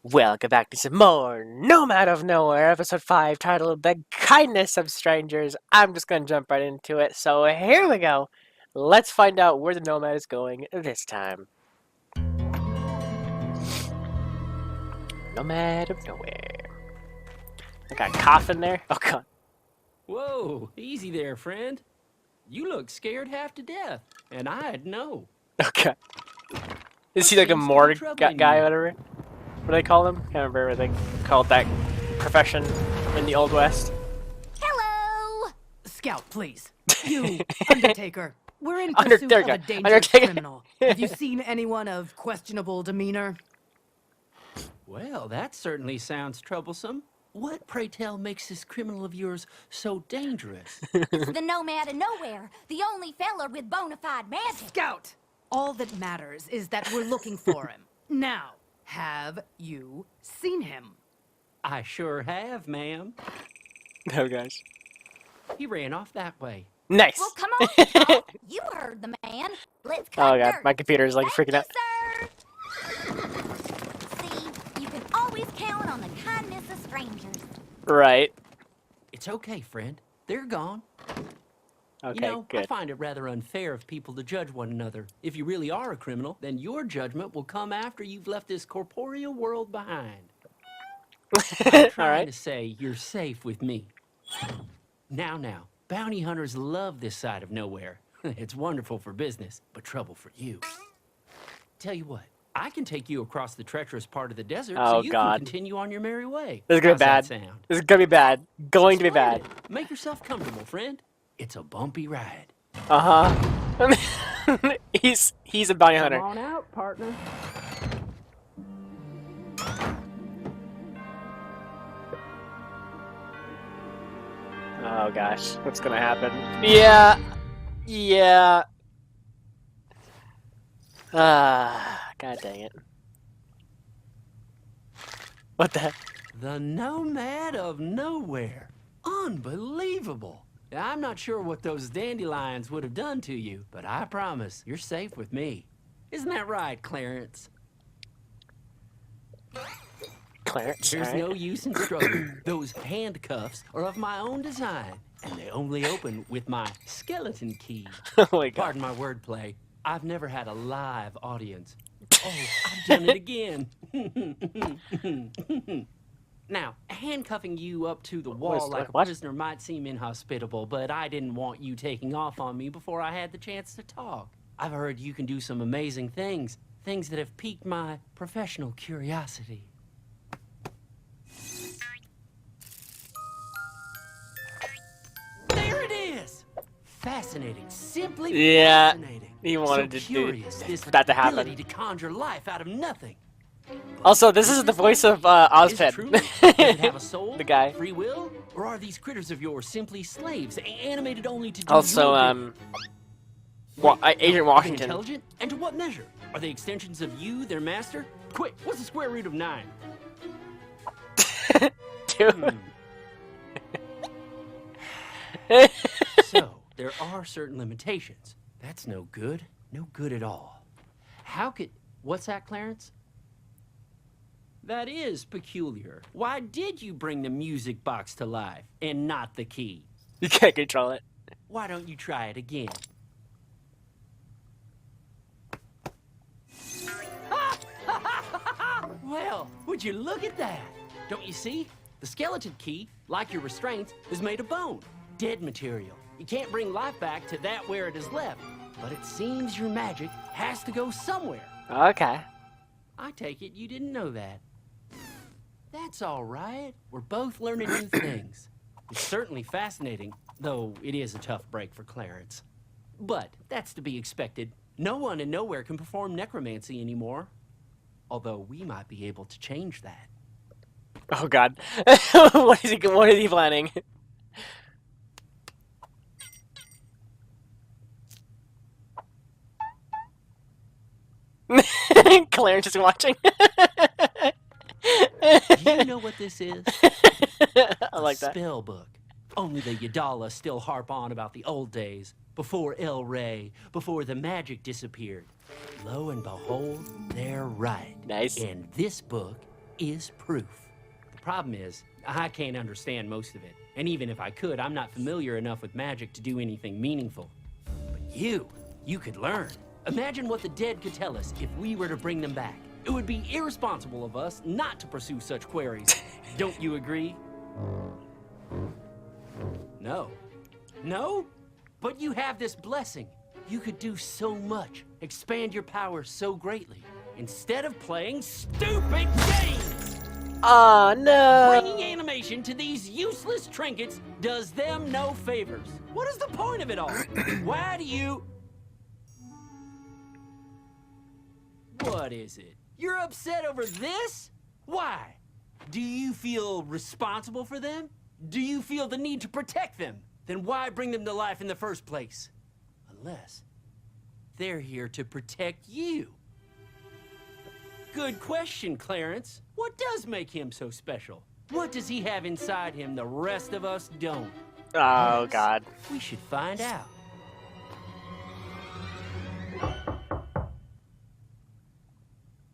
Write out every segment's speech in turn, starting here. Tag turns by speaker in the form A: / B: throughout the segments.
A: Welcome back to some more Nomad of Nowhere, episode 5, titled The Kindness of Strangers. I'm just going to jump right into it, so here we go. Let's find out where the Nomad is going this time. Nomad of Nowhere. I got a coffin there. Oh, God.
B: Whoa, easy there, friend. You look scared half to death, and I'd know.
A: Okay. Is he like a morgue guy or whatever? What do they call them? Can't remember what they called that profession in the Old West.
C: Hello!
D: Scout, please. You, Undertaker. We're in pursuit of a dangerous criminal. Have you seen anyone of questionable demeanor?
B: Well, that certainly sounds troublesome. What, pray tell, makes this criminal of yours so dangerous?
C: It's the Nomad of Nowhere, the only feller with bona fide magic.
D: Scout! All that matters is that we're looking for him. Now, have you seen him?
B: I sure have, ma'am.
A: Oh, gosh.
B: He ran off that way.
A: Nice.
C: Well, come on, Scout. You heard the man. Let's cut
A: Oh, God.
C: dirt.
A: My computer's like freaking out.
C: Sir. See, you can always count on the kindness of strangers.
A: Right.
B: It's okay, friend. They're gone.
A: Okay,
B: you know,
A: good.
B: I find it rather unfair of people to judge one another. If you really are a criminal, then your judgment will come after you've left this corporeal world behind. I'm trying to say you're safe with me. Now, bounty hunters love this side of nowhere. It's wonderful for business, but trouble for you. Tell you what, I can take you across the treacherous part of the desert so you can continue on your merry way.
A: This is gonna be bad. This is gonna be bad. Going to be bad.
B: Make yourself comfortable, friend. It's a bumpy ride.
A: Uh-huh. he's a bounty hunter.
B: Come on out, partner.
A: Oh gosh, what's gonna happen? Yeah. God dang it. What the heck?
B: The Nomad of Nowhere. Unbelievable. I'm not sure what those dandelions would have done to you, but I promise you're safe with me. Isn't that right, Clarence?
A: Clarence,
B: There's no use in struggling. Those handcuffs are of my own design, and they only open with my skeleton key.
A: Oh my God.
B: Pardon my wordplay. I've never had a live audience. Oh, I've done it again. Now, handcuffing you up to the wall like a prisoner might seem inhospitable, but I didn't want you taking off on me before I had the chance to talk. I've heard you can do some amazing things, things that have piqued my professional curiosity. There it is! Fascinating, simply fascinating.
A: He wanted
B: so
A: to
B: curious,
A: do
B: this
A: that to happen.
B: ability to conjure life out of nothing.
A: Also, this is the voice of Ozped.
B: Does it have a soul,
A: The guy.
B: free will, or are these critters of yours simply slaves, animated only to do
A: Also,
B: your
A: Agent Washington.
B: intelligent, and to what measure? Are they extensions of you, their master? Quick, what's the square root of 9?
A: Dude.
B: So, there are certain limitations. That's no good. No good at all. How could... What's that, Clarence? That is peculiar. Why did you bring the music box to life and not the key?
A: You can't control it.
B: Why don't you try it again? Well, would you look at that? Don't you see? The skeleton key, like your restraints, is made of bone. Dead material. You can't bring life back to that where it is left. But it seems your magic has to go somewhere.
A: Okay.
B: I take it you didn't know that. That's all right. We're both learning new things. It's certainly fascinating, though it is a tough break for Clarence. But that's to be expected. No one in Nowhere can perform necromancy anymore. Although we might be able to change that.
A: Oh God. What is he planning? Clarence is watching.
B: Do you know what this is?
A: I like that.
B: Spell book. Only the Yadala still harp on about the old days, before El Rey, before the magic disappeared. Lo and behold, they're right.
A: Nice.
B: And this book is proof. The problem is, I can't understand most of it. And even if I could, I'm not familiar enough with magic to do anything meaningful. But you could learn. Imagine what the dead could tell us if we were to bring them back. It would be irresponsible of us not to pursue such queries. Don't you agree? No. No? But you have this blessing. You could do so much, expand your power so greatly, instead of playing stupid games!
A: Oh, no!
B: Bringing animation to these useless trinkets does them no favors. What is the point of it all? Why do you... What is it? You're upset over this? Why? Do you feel responsible for them? Do you feel the need to protect them? Then why bring them to life in the first place? Unless they're here to protect you. Good question, Clarence. What does make him so special? What does he have inside him the rest of us don't?
A: Oh,
B: Yes,
A: God.
B: we should find out.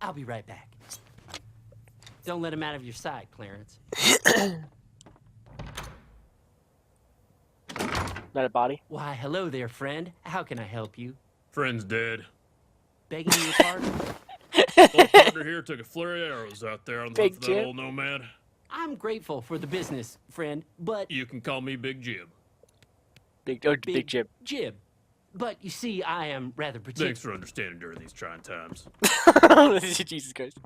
B: I'll be right back. Don't let him out of your sight, Clarence.
A: Not a body?
B: Why, hello there, friend. How can I help you?
E: Friend's dead.
B: Begging your pardon?
E: Old partner here took a flurry of arrows out there on the
A: Big
E: hunt for that
A: Jim.
E: old nomad.
B: I'm grateful for the business, friend, but...
E: You can call me Big Jim.
A: Big Jib.
B: Jib. But you see, I am rather particular.
E: Thanks for understanding during these trying times.
A: Jesus Christ.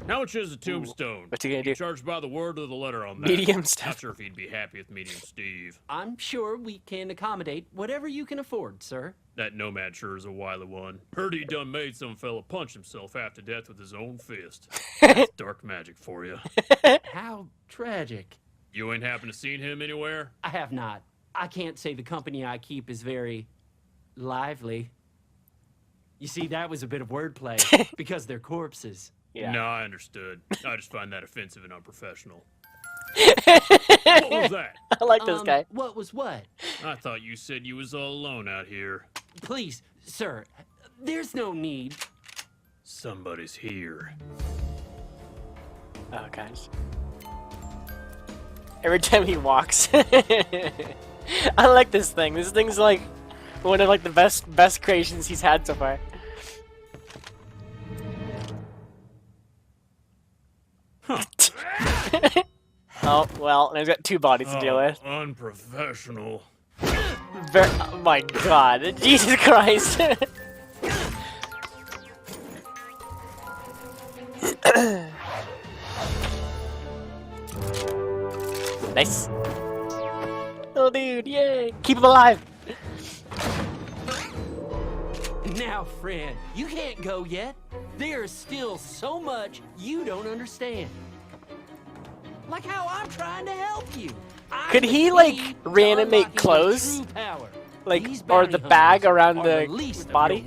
E: How much is a tombstone?
A: What's he gonna do?
E: Charged by the word or the letter on that?
A: Medium
E: Not
A: stuff.
E: sure if he'd be happy with medium Steve.
B: I'm sure we can accommodate whatever you can afford, sir.
E: That nomad sure is a wily one. Heard he done made some fella punch himself half to death with his own fist. That's dark magic for you.
B: How tragic.
E: You ain't happen to seen him anywhere?
B: I have not. I can't say the company I keep is very lively. You see, that was a bit of wordplay because they're corpses.
A: Yeah.
E: No, I understood. I just find that offensive and unprofessional. What was that?
A: I like this guy.
B: What was what?
E: I thought you said you was all alone out here.
B: Please, sir, there's no need.
E: Somebody's here.
A: Oh, guys. Every time he walks. I like this thing. This thing's like one of like the best creations he's had so far. Oh, well, he's got two bodies to deal with.
E: Unprofessional.
A: Oh my god. Jesus Christ. Nice. Oh, dude, yay. Keep him alive.
B: Now, friend, you can't go yet. There's still so much you don't understand. Like how I'm trying to help you.
A: Could he, like, reanimate clothes? Like, or the bag around the body?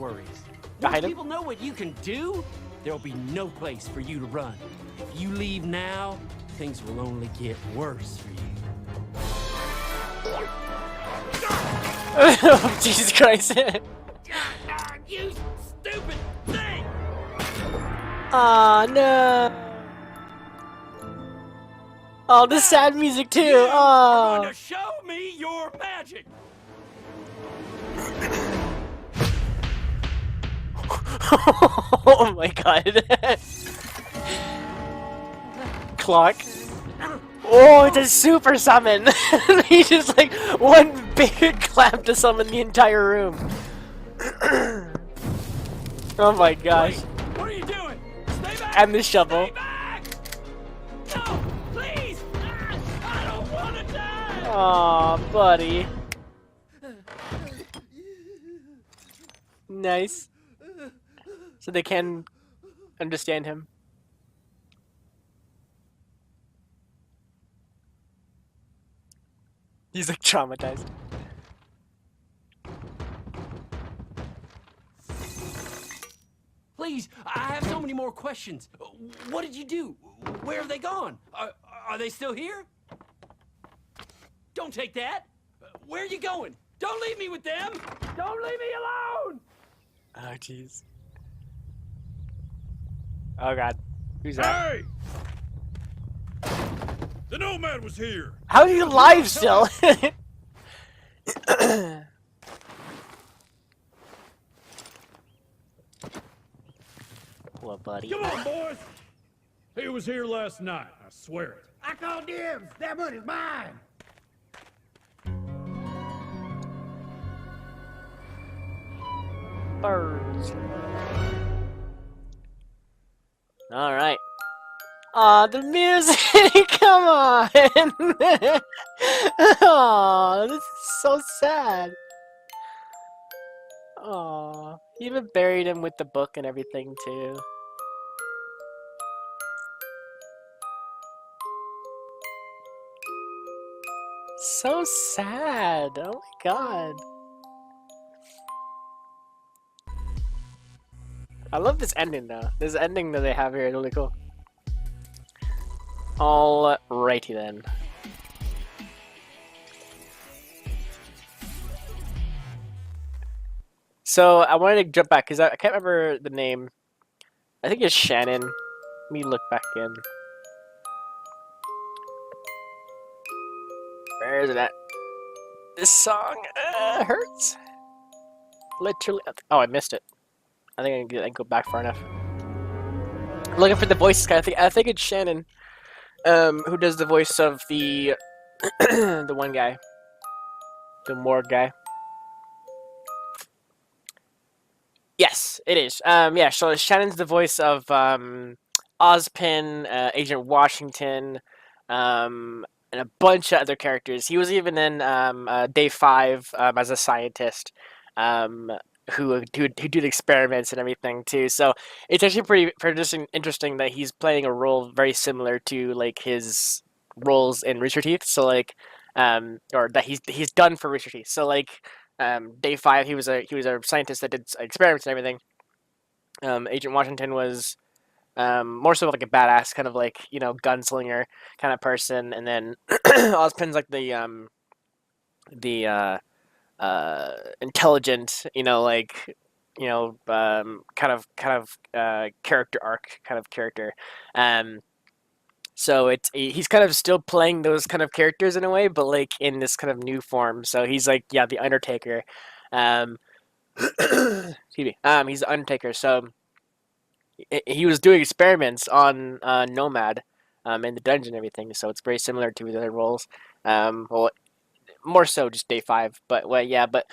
A: Behind him?
B: People know what you can do. There'll be no place for you to run. If you leave now, things will only get worse for you.
A: Jesus Christ.
B: You stupid thing!
A: Aw, no. Oh, the sad music too.
B: You're
A: Oh.
B: going to show me your magic.
A: Oh my god. Clock. Oh, it's a super summon. He just like one big clap to summon the entire room. Oh my gosh.
B: Wait, what are you doing? Stay back!
A: And the shovel.
B: Stay back! No, please! I don't want to die!
A: Aw, buddy. Nice. So they can understand him. He's like traumatized.
B: Please, I have so many more questions. What did you do? Where have they gone? Are they still here? Don't take that. Where are you going? Don't leave me with them. Don't leave me alone.
A: Oh, jeez. Oh, God. Who's that?
E: Hey! The Nomad was here!
A: How are you alive still? Poor buddy.
E: Come on, boys! He was here last night, I swear it.
F: I call dibs. That money's mine.
A: Birds. All right. Aw, the music! Come on! Aw, this is so sad. Aw, you even buried him with the book and everything too. So sad. Oh my god. I love this ending though. This ending that they have here is really cool. Alrighty then. So I wanted to jump back because I can't remember the name. I think it's Shannon. Let me look back in. Where is it at? This song hurts. Literally. Oh, I missed it. I think I can go back far enough. Looking for the voice guy. I think it's Shannon. Who does the voice of the the one guy, the morgue guy? Yes, it is. Yeah. So Shannon's the voice of Ozpin, Agent Washington, and a bunch of other characters. He was even in Day 5 as a scientist. Who did experiments and everything too. So it's actually pretty interesting that he's playing a role very similar to like his roles in Rooster Teeth. So like, or that he's done for Rooster Teeth. So like, Day 5, he was a scientist that did experiments and everything. Agent Washington was more so like a badass kind of like gunslinger kind of person, and then Ozpin's like the intelligent, kind of character arc kind of character. So he's kind of still playing those kind of characters in a way, but like in this kind of new form. So he's like, yeah, the Undertaker. Excuse me. He's the Undertaker. So he was doing experiments on Nomad, in the dungeon and everything. So it's very similar to the other roles. Well, more so just Day 5, but well, yeah, but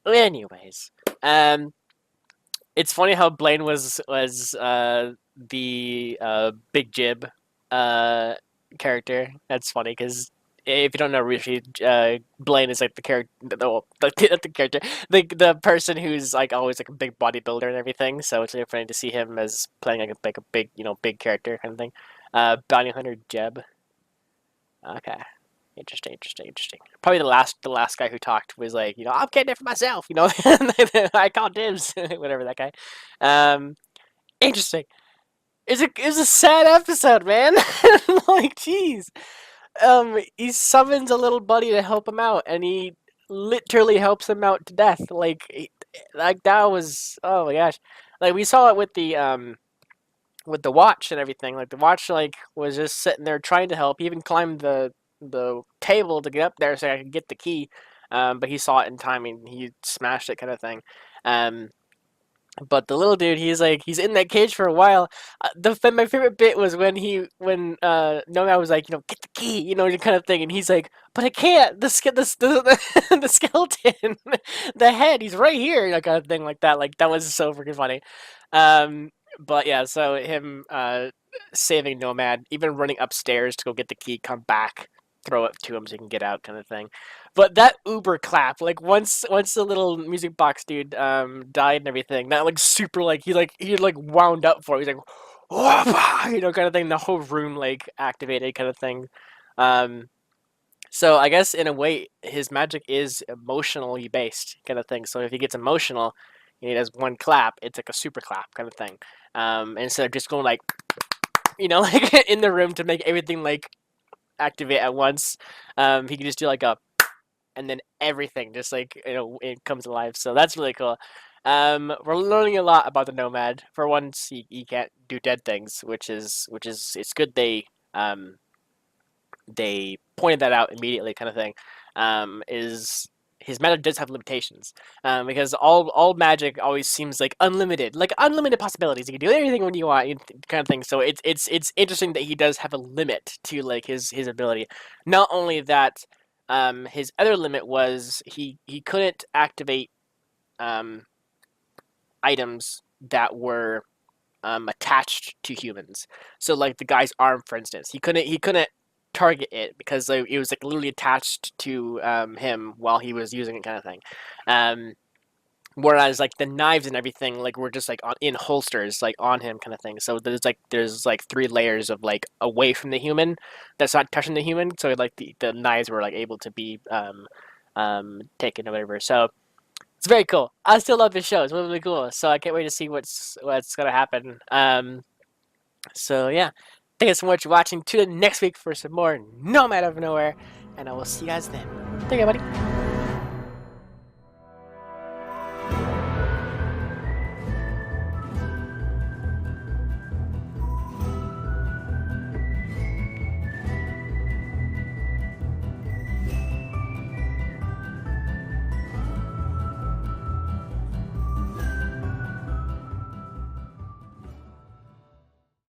A: anyways, it's funny how Blaine was the Big Jib character. That's funny because if you don't know Rishi, Blaine is like the character, the person who's like always like a big bodybuilder and everything. So it's really funny to see him as playing like a big big character kind of thing. Bounty Hunter Jeb. Okay. Interesting. Probably the last guy who talked was like, I'm getting it for myself, I call dibs, whatever that guy. Interesting. It's a sad episode, man. Like, jeez. He summons a little buddy to help him out, and he literally helps him out to death. Like that was, oh my gosh. Like we saw it with the watch and everything. Like the watch was just sitting there trying to help. He even climbed the table to get up there so I could get the key, but he saw it in time and he smashed it kind of thing. But the little dude, he's in that cage for a while. My favorite bit was when Nomad was like, get the key, kind of thing, and he's like, but I can't. The skeleton, the head, he's right here, kind of thing like that. Like that was so freaking funny. But yeah, so him saving Nomad, even running upstairs to go get the key, come back, throw it to him so he can get out, kind of thing. But that uber clap, like once the little music box dude died and everything, that super he wound up for it. He's like, whoa, kind of thing. The whole room activated, kind of thing. So I guess in a way his magic is emotionally based, kind of thing. So if he gets emotional, he does one clap, it's like a super clap kind of thing. Instead of just going in the room to make everything activate at once. He can just do like a, and then everything just like it comes alive. So that's really cool. We're learning a lot about the Nomad. For once, he can't do dead things, which is it's good they pointed that out immediately, kind of thing. Is his magic does have limitations, because all magic always seems like unlimited possibilities. You can do anything when you want, kind of thing. So it's interesting that he does have a limit to like his ability. Not only that, his other limit was he couldn't activate items that were attached to humans. So like the guy's arm, for instance, he couldn't target it because like, it was like literally attached to him while he was using it, kind of thing. Whereas like the knives and everything like were just like in holsters like on him, kind of thing. So there's like 3 layers of like away from the human that's not touching the human. So like the knives were like able to be taken or whatever. So it's very cool. I still love this show. It's really cool. So I can't wait to see what's gonna happen. So yeah, thank you so much for watching. Tune in next week for some more Nomad of Nowhere, and I will see you guys then. Thank you, buddy.